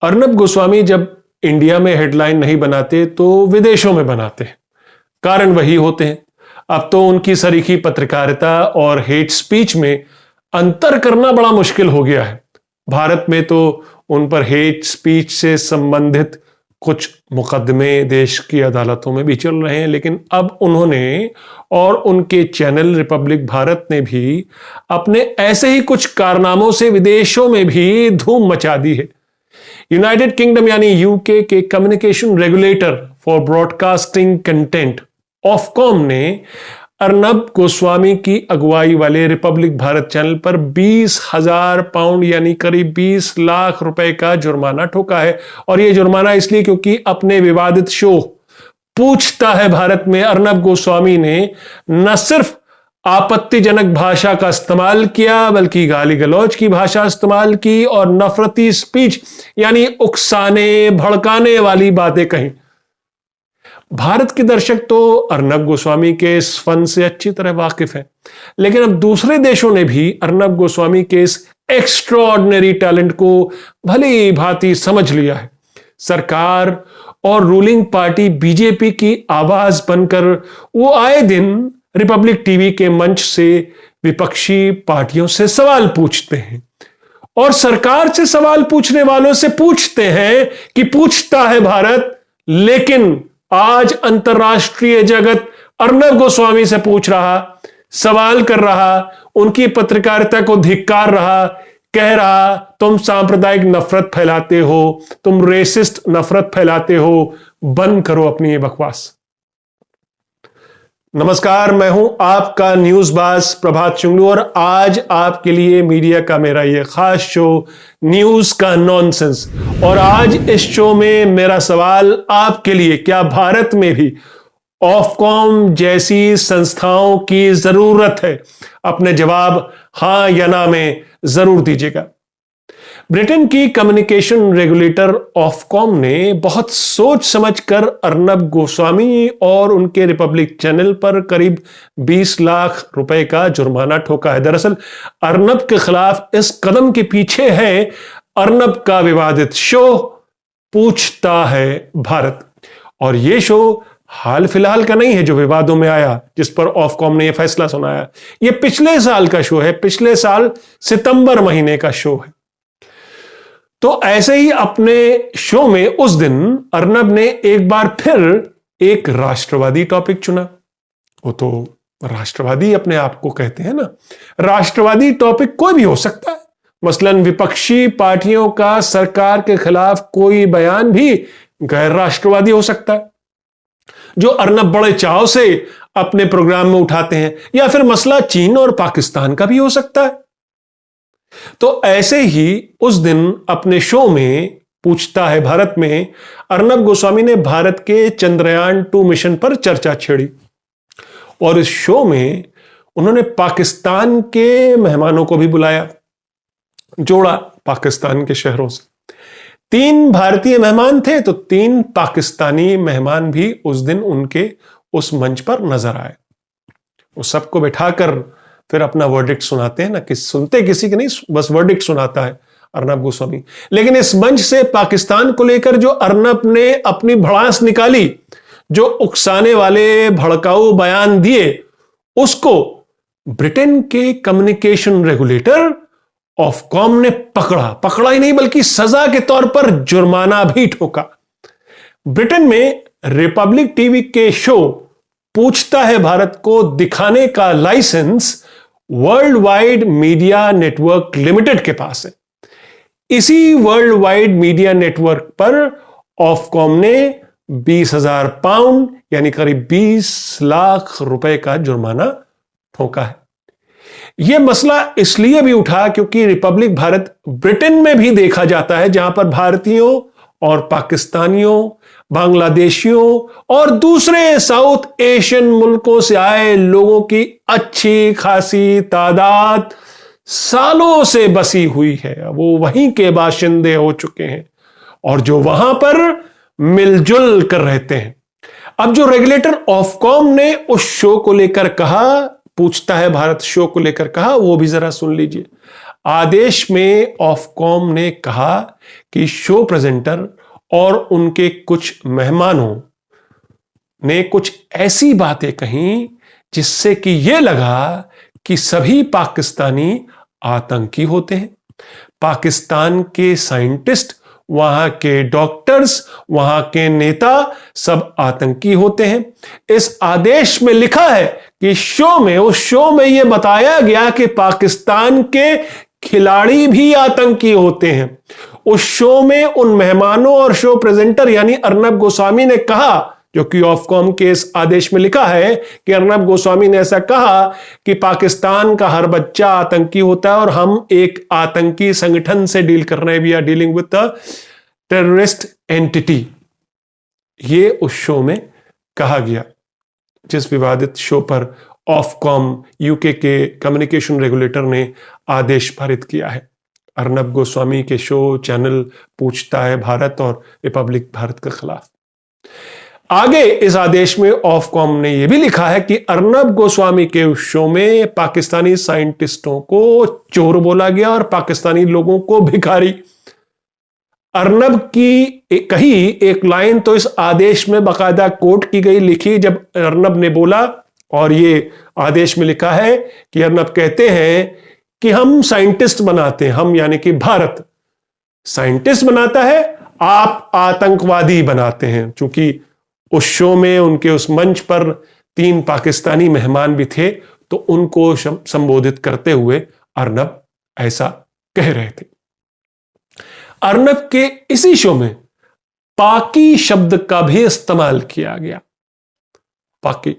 अर्नब गोस्वामी जब इंडिया में हेडलाइन नहीं बनाते तो विदेशों में बनाते हैं। कारण वही होते हैं। अब तो उनकी सरीखी पत्रकारिता और हेट स्पीच में अंतर करना बड़ा मुश्किल हो गया है। भारत में तो उन पर हेट स्पीच से संबंधित कुछ मुकदमे देश की अदालतों में भी चल रहे हैं, लेकिन अब उन्होंने और उनके चैनल रिपब्लिक भारत ने भी अपने ऐसे ही कुछ कारनामों से विदेशों में भी धूम मचा दी है। यूनाइटेड किंगडम यानी यूके के communication regulator for broadcasting content Ofcom ने अर्नब गोस्वामी की अगुवाई वाले रिपब्लिक भारत चैनल पर 20,000 पाउंड यानी करीब 20 लाख रुपए का जुर्माना ठोका है। और यह जुर्माना इसलिए क्योंकि अपने विवादित शो पूछता है भारत में अर्नब गोस्वामी ने न सिर्फ आपत्तिजनक भाषा का इस्तेमाल किया बल्कि गाली गलौज की भाषा इस्तेमाल की और नफरती स्पीच यानी उकसाने भड़काने वाली बातें कही। भारत के दर्शक तो अर्नब गोस्वामी के इस फन से अच्छी तरह वाकिफ हैं, लेकिन अब दूसरे देशों ने भी अर्नब गोस्वामी के इस एक्स्ट्राऑर्डिनरी टैलेंट को भली भांति समझ लिया है। सरकार और रूलिंग पार्टी बीजेपी की आवाज बनकर वो आए दिन रिपब्लिक टीवी के मंच से विपक्षी पार्टियों से सवाल पूछते हैं और सरकार से सवाल पूछने वालों से पूछते हैं कि पूछता है भारत, लेकिन आज अंतरराष्ट्रीय जगत अर्नब गोस्वामी से पूछ रहा, सवाल कर रहा, उनकी पत्रकारिता को धिक्कार रहा, कह रहा तुम सांप्रदायिक नफरत फैलाते हो, तुम रेसिस्ट नफरत फैलाते हो, बंद करो अपनी ये बकवास। नमस्कार, मैं हूं आपका न्यूज़बाज प्रभात शुंगलू और आज आपके लिए मीडिया का मेरा ये खास शो न्यूज का नॉनसेंस। और आज इस शो में मेरा सवाल आपके लिए, क्या भारत में भी ऑफकॉम जैसी संस्थाओं की जरूरत है? अपने जवाब हां या ना में जरूर दीजिएगा। ब्रिटेन की कम्युनिकेशन रेगुलेटर ऑफकॉम ने बहुत सोच समझकर अर्नब गोस्वामी और उनके रिपब्लिक चैनल पर करीब 20 लाख रुपए का जुर्माना ठोका है। दरअसल अर्नब के खिलाफ इस कदम के पीछे है अर्नब का विवादित शो पूछता है भारत। और यह शो हाल फिलहाल का नहीं है जो विवादों में आया, जिस पर ऑफकॉम ने यह फैसला सुनाया। यह पिछले साल का शो है, पिछले साल सितंबर महीने का शो है। तो ऐसे ही अपने शो में उस दिन अर्नब ने एक बार फिर एक राष्ट्रवादी टॉपिक चुना। वो तो राष्ट्रवादी अपने आप को कहते हैं ना। राष्ट्रवादी टॉपिक कोई भी हो सकता है, मसलन विपक्षी पार्टियों का सरकार के खिलाफ कोई बयान भी गैर राष्ट्रवादी हो सकता है, जो अर्नब बड़े चाव से अपने प्रोग्राम में उठाते हैं, या फिर मसला चीन और पाकिस्तान का भी हो सकता है। तो ऐसे ही उस दिन अपने शो में पूछता है भारत में अर्नब गोस्वामी ने भारत के चंद्रयान 2 मिशन पर चर्चा छेड़ी और इस शो में उन्होंने पाकिस्तान के मेहमानों को भी बुलाया, जोड़ा पाकिस्तान के शहरों से। 3 भारतीय मेहमान थे तो 3 पाकिस्तानी मेहमान भी उस दिन उनके उस मंच पर नजर आए। वो सबको बैठाकर फिर अपना वर्डिक्ट सुनाते हैं ना, कि सुनते किसी के नहीं, बस वर्डिक्ट सुनाता है अर्नब गोस्वामी। लेकिन इस मंच से पाकिस्तान को लेकर जो अर्नब ने अपनी भड़ास निकाली, जो उकसाने वाले भड़काऊ बयान दिए, उसको ब्रिटेन के कम्युनिकेशन रेगुलेटर ऑफकॉम ने पकड़ा ही नहीं बल्कि सजा के तौर पर जुर्माना भी ठोका। ब्रिटेन में रिपब्लिक टीवी के शो पूछता है भारत को दिखाने का licence world wide media network limited के पास है। इसी वर्ल्ड वाइड मीडिया नेटवर्क पर ऑफकॉम ने 20,000 पाउंड यानी करीब 20 लाख रुपए का जुर्माना ठोका है। यह मसला इसलिए भी उठा क्योंकि रिपब्लिक भारत ब्रिटेन में भी देखा जाता है, जहां पर भारतीयों और पाकिस्तानियों, बांग्लादेशियों और दूसरे साउथ एशियन मुल्कों से आए लोगों की अच्छी खासी तादाद सालों से बसी हुई है। वो वहीं के बाशिंदे हो चुके हैं और जो वहां पर मिलजुल कर रहते हैं। अब जो रेगुलेटर ऑफकॉम ने उस शो को लेकर कहा, पूछता है भारत शो को लेकर कहा, वो भी जरा सुन लीजिए। आदेश में ऑफकॉम ने कहा कि शो प्रेजेंटर और उनके कुछ मेहमानों ने कुछ ऐसी बातें कहीं जिससे कि यह लगा कि सभी पाकिस्तानी आतंकी होते हैं। पाकिस्तान के साइंटिस्ट, वहां के डॉक्टर्स, वहां के नेता सब आतंकी होते हैं। इस आदेश में लिखा है कि उस शो में यह बताया गया कि पाकिस्तान के खिलाड़ी भी आतंकी होते हैं। उस शो में उन मेहमानों और शो प्रेजेंटर यानी अर्नब गोस्वामी ने कहा, जो कि ऑफकॉम के इस आदेश में लिखा है कि अर्नब गोस्वामी ने ऐसा कहा कि पाकिस्तान का हर बच्चा आतंकी होता है और हम एक आतंकी संगठन से डील कर रहे हैं, we are dealing with the terrorist entity. ये उस शो में कहा गया, जिस विवादित शो पर ऑफकॉम यूके के कम्युनिकेशन रेगुलेटर ने आदेश पारित किया है। अर्नब गोस्वामी के शो चैनल पूछता है भारत और रिपब्लिक भारत के खिलाफ। आगे इस आदेश में ऑफकॉम ने यह भी लिखा है कि अर्नब गोस्वामी के उस शो में पाकिस्तानी साइंटिस्टों को चोर बोला गया और पाकिस्तानी लोगों को भिखारी। अर्नब की कही एक लाइन तो इस आदेश में बाकायदा कोट की गई, लिखी, जब अर्नब ने बोला, और ये आदेश में लिखा है कि अर्नब कहते हैं कि हम साइंटिस्ट बनाते हैं, हम यानी कि भारत साइंटिस्ट बनाता है, आप आतंकवादी बनाते हैं। चूंकि उस शो में उनके उस मंच पर 3 पाकिस्तानी मेहमान भी थे, तो उनको संबोधित करते हुए अर्नब ऐसा कह रहे थे। अर्नब के इसी शो में पाकी शब्द का भी इस्तेमाल किया गया। पाकी।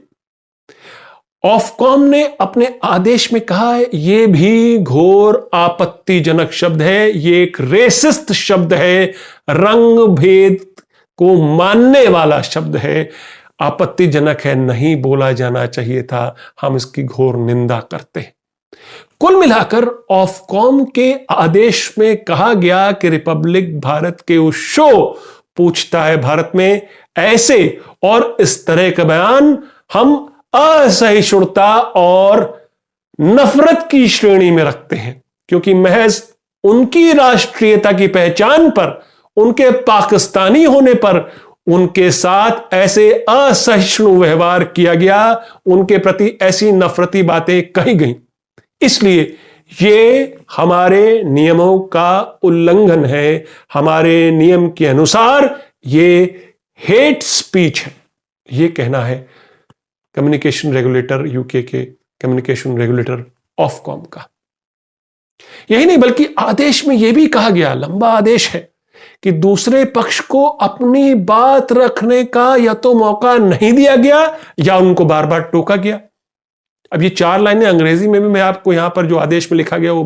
ऑफकॉम ने अपने आदेश में कहा है यह भी घोर आपत्तिजनक शब्द है, यह एक रेसिस्ट शब्द है, रंग भेद को मानने वाला शब्द है, आपत्तिजनक है, नहीं बोला जाना चाहिए था, हम इसकी घोर निंदा करते हैं। कुल मिलाकर ऑफकॉम के आदेश में कहा गया कि रिपब्लिक भारत के उस शो पूछता है भारत में ऐसे और इस तरह का बयान हम असहिष्णुता और नफरत की श्रेणी में रखते हैं, क्योंकि महज उनकी राष्ट्रीयता की पहचान पर, उनके पाकिस्तानी होने पर उनके साथ ऐसे असहिष्णु व्यवहार किया गया, उनके प्रति ऐसी नफरती बातें कही गई। इसलिए ये हमारे नियमों का उल्लंघन है, हमारे नियम के अनुसार ये हेट स्पीच है, ये कहना है कम्युनिकेशन रेगुलेटर, यूके के कम्युनिकेशन रेगुलेटर ऑफकॉम का। यही नहीं बल्कि आदेश में यह भी कहा गया, लंबा आदेश है, कि दूसरे पक्ष को अपनी बात रखने का या तो मौका नहीं दिया गया या उनको बार बार टोका गया। अब ये 4 लाइनें अंग्रेजी में भी मैं आपको यहां पर जो आदेश में लिखा गया वो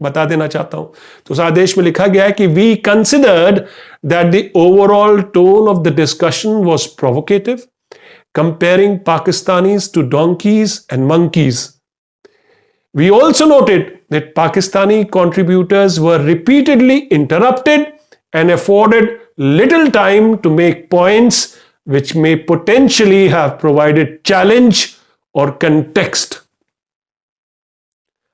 बता देना चाहता हूं। तो उस आदेश में लिखा गया है कि we considered that the overall tone of the discussion was provocative, comparing Pakistanis to donkeys and monkeys. We also noted that Pakistani contributors were repeatedly interrupted and afforded little time to make points which may potentially have provided challenge or context.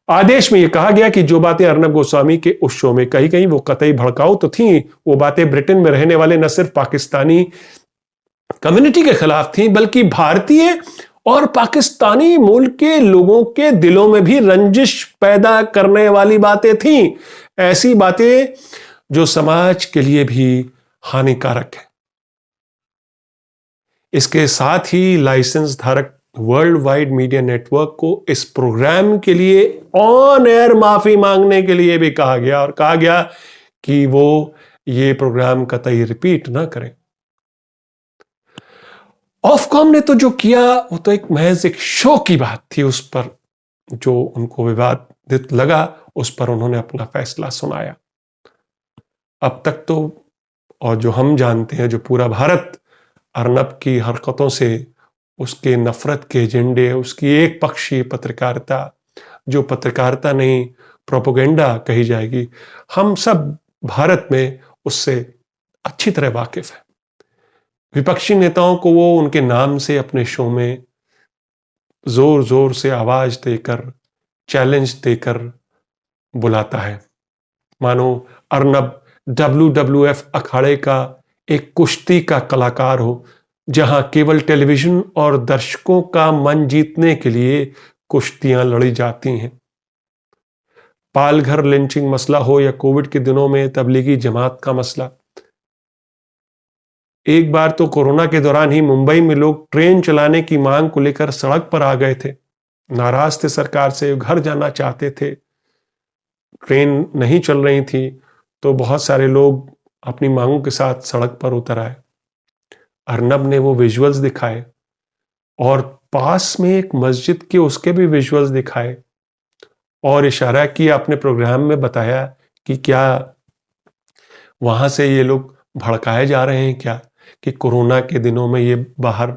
आदेश में यह कहा गया कि जो बातें अर्नब गोस्वामी के उस show में कही गई वो कतई भड़काऊ तो थी, वो बातें ब्रिटेन में रहने वाले न सिर्फ पाकिस्तानी कम्युनिटी के खिलाफ थी, बल्कि भारतीय और पाकिस्तानी मूल के लोगों के दिलों में भी रंजिश पैदा करने वाली बातें थीं, ऐसी बातें जो समाज के लिए भी हानिकारक है। इसके साथ ही लाइसेंस धारक वर्ल्ड वाइड मीडिया नेटवर्क को इस प्रोग्राम के लिए ऑन एयर माफी मांगने के लिए भी कहा गया, और कहा गया कि वो ये प्रोग्राम कतई रिपीट ना करें। ऑफकॉम ने तो जो किया वो तो एक महज एक शो की बात थी, उस पर जो उनको विवादित लगा उस पर उन्होंने अपना फैसला सुनाया। अब तक तो, और जो हम जानते हैं, जो पूरा भारत अर्नब की हरकतों से, उसके नफरत के एजेंडे, उसकी एक पक्षीय पत्रकारिता, जो पत्रकारिता नहीं प्रोपेगेंडा कही जाएगी, हम सब भारत में उससे अच्छी तरह वाकिफ है। विपक्षी नेताओं को वो उनके नाम से अपने शो में जोर जोर से आवाज देकर, चैलेंज देकर बुलाता है, मानो अर्नब WWF अखाड़े का एक कुश्ती का कलाकार हो, जहां केवल टेलीविजन और दर्शकों का मन जीतने के लिए कुश्तियां लड़ी जाती हैं। पालघर लिंचिंग मसला हो या कोविड के दिनों में तबलीगी जमात का मसला, एक बार तो कोरोना के दौरान ही मुंबई में लोग ट्रेन चलाने की मांग को लेकर सड़क पर आ गए थे। नाराज थे सरकार से, घर जाना चाहते थे, ट्रेन नहीं चल रही थी, तो बहुत सारे लोग अपनी मांगों के साथ सड़क पर उतर आए। अर्नब ने वो विजुअल्स दिखाए और पास में एक मस्जिद के उसके भी विजुअल्स दिखाए और इशारा किया, अपने प्रोग्राम में बताया कि क्या वहां से ये लोग भड़काए जा रहे हैं क्या, कि कोरोना के दिनों में ये बाहर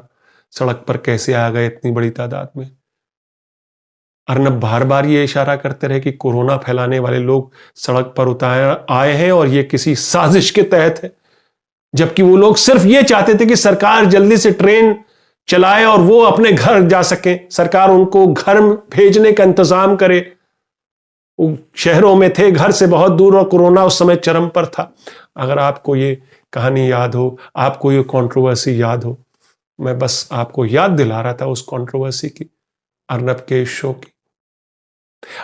सड़क पर कैसे आ गए इतनी बड़ी तादाद में। अर्नब बार बार ये इशारा करते रहे कि कोरोना फैलाने वाले लोग सड़क पर उतार आए हैं और ये किसी साजिश के तहत है, जबकि वो लोग सिर्फ ये चाहते थे कि सरकार जल्दी से ट्रेन चलाए और वो अपने घर जा सके, सरकार उनको घर भेजने का इंतजाम करे। वो शहरों में थे, घर से बहुत दूर, और कोरोना उस समय चरम पर था। अगर आपको ये कहानी याद हो, आपको ये कंट्रोवर्सी याद हो, मैं बस आपको याद दिला रहा था उस कंट्रोवर्सी की, अर्नब के शो की।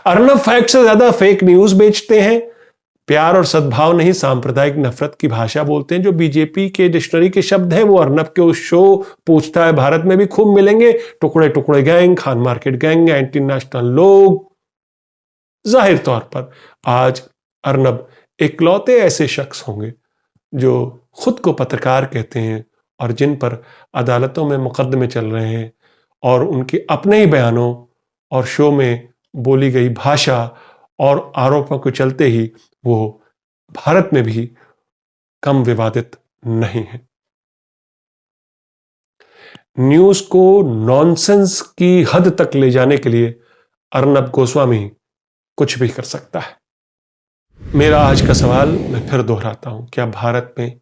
अर्नब फैक्ट से ज्यादा फेक न्यूज बेचते हैं, प्यार और सद्भाव नहीं सांप्रदायिक नफरत की भाषा बोलते हैं। जो बीजेपी के डिक्शनरी के शब्द हैं वो अर्नब के उस शो पूछता है भारत में भी खूब मिलेंगे। टुकड़े टुकड़े gang, Khan market gang, anti national लोग। जाहिर तौर पर आज अर्नब इकलौते ऐसे शख्स होंगे जो खुद को पत्रकार कहते हैं और जिन पर अदालतों में मुकदमे चल रहे हैं, और उनके अपने ही बयानों और शो में बोली गई भाषा और आरोपों के चलते ही वो भारत में भी कम विवादित नहीं है। न्यूज को नॉनसेंस की हद तक ले जाने के लिए अर्नब गोस्वामी कुछ भी कर सकता है। मेरा आज का सवाल मैं फिर दोहराता हूं, क्या भारत में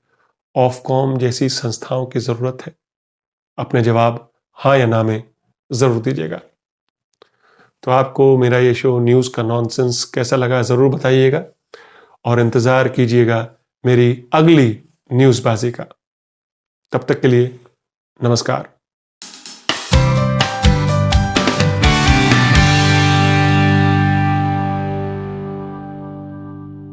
ऑफकॉम जैसी संस्थाओं की जरूरत है? अपने जवाब हाँ या ना में जरूर दीजिएगा। तो आपको मेरा ये शो न्यूज का नॉनसेंस कैसा लगा जरूर बताइएगा, और इंतजार कीजिएगा मेरी अगली न्यूज़बाजी का। तब तक के लिए नमस्कार।